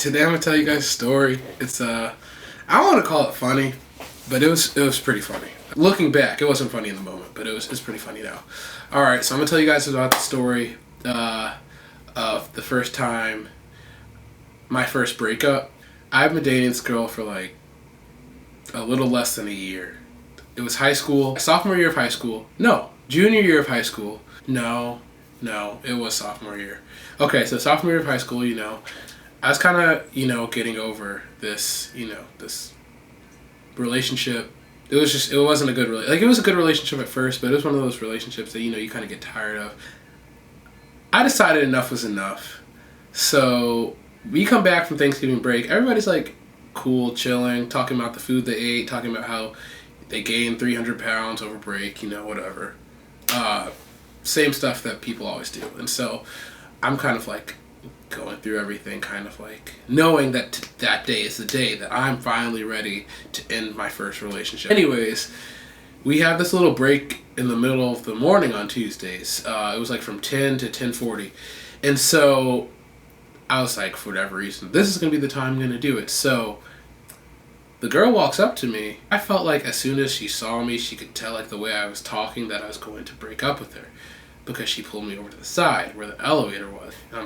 Today I'm gonna tell you guys a story. It's I don't want to call it funny, but it was pretty funny. Looking back, it wasn't funny in the moment, but it's pretty funny now. All right, so I'm gonna tell you guys about the story of the first time, my first breakup. I've been dating this girl for like a little less than a year. It was high school, sophomore year of high school. No, junior year of high school. No, it was sophomore year. Okay, so sophomore year of high school, I was kind of, getting over this, this relationship. It wasn't a good it was a good relationship at first, but it was one of those relationships that, you kind of get tired of. I decided enough was enough. So we come back from Thanksgiving break. Everybody's like cool, chilling, talking about the food they ate, talking about how they gained 300 pounds over break, whatever. Same stuff that people always do. And so I'm kind of like going through everything, kind of like knowing that that day is the day that I'm finally ready to end my first relationship. Anyways, we have this little break in the middle of the morning on Tuesdays. It was like from 10 to 10:40. And so I was like, for whatever reason, this is going to be the time I'm going to do it. So the girl walks up to me. I felt like as soon as she saw me, she could tell like the way I was talking that I was going to break up with her, because she pulled me over to the side where the elevator was. And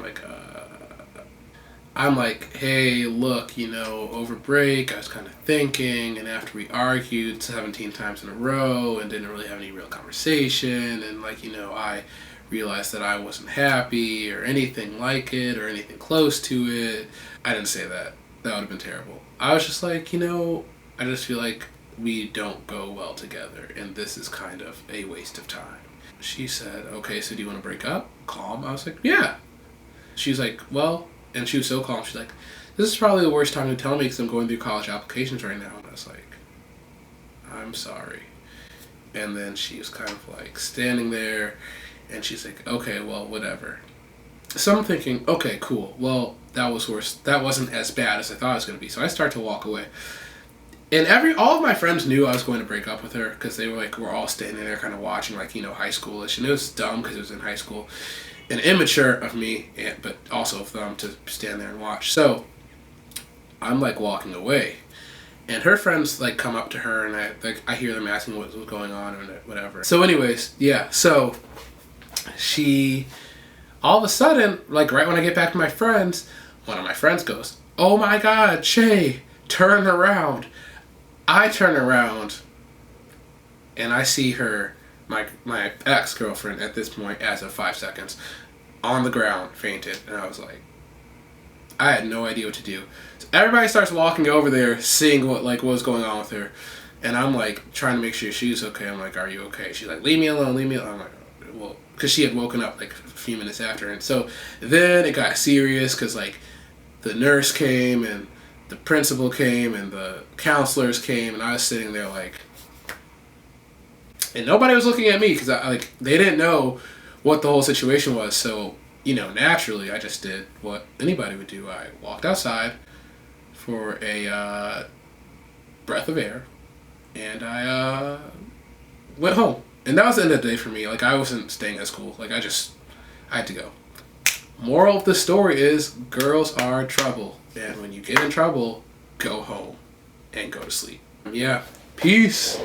I'm like, hey, look, over break, I was kind of thinking, and after we argued 17 times in a row and didn't really have any real conversation, and I realized that I wasn't happy or anything like it or anything close to it. I didn't say that. That would have been terrible. I was just like, I just feel like we don't go well together, and this is kind of a waste of time. She said, okay, so do you want to break up? Calm. I was like, yeah. She's like, well, and she was so calm. She's like, this is probably the worst time to tell me because I'm going through college applications right now. And I was like, I'm sorry. And then she was kind of like standing there, and she's like, okay, well, whatever. So I'm thinking, okay, cool. Well, that was worse. That wasn't as bad as I thought it was going to be. So I start to walk away. And all of my friends knew I was going to break up with her, because they were all standing there kind of watching, high schoolish. And it was dumb because it was in high school. And immature of me, but also of them, to stand there and watch. So I'm walking away. And her friends come up to her, and I hear them asking what was going on and whatever. So anyways, yeah. So she, all of a sudden, right when I get back to my friends, one of my friends goes, oh my God, Shay, turn around. I turn around, and I see her, my ex-girlfriend at this point, as of 5 seconds, on the ground, fainted. And I was like, I had no idea what to do. So everybody starts walking over there, seeing what was going on with her. And I'm trying to make sure she's okay. I'm like, are you okay? She's like, leave me alone, leave me alone. I'm like, well, because she had woken up a few minutes after. And so then it got serious, because the nurse came, and the principal came, and the counselors came, and I was sitting there and nobody was looking at me, because they didn't know what the whole situation was. So naturally, I just did what anybody would do. I walked outside for a breath of air, and I went home. And that was the end of the day for me. I wasn't staying at school. I had to go. Moral of the story is, girls are trouble. And when you get in trouble, go home and go to sleep. Yeah. Peace.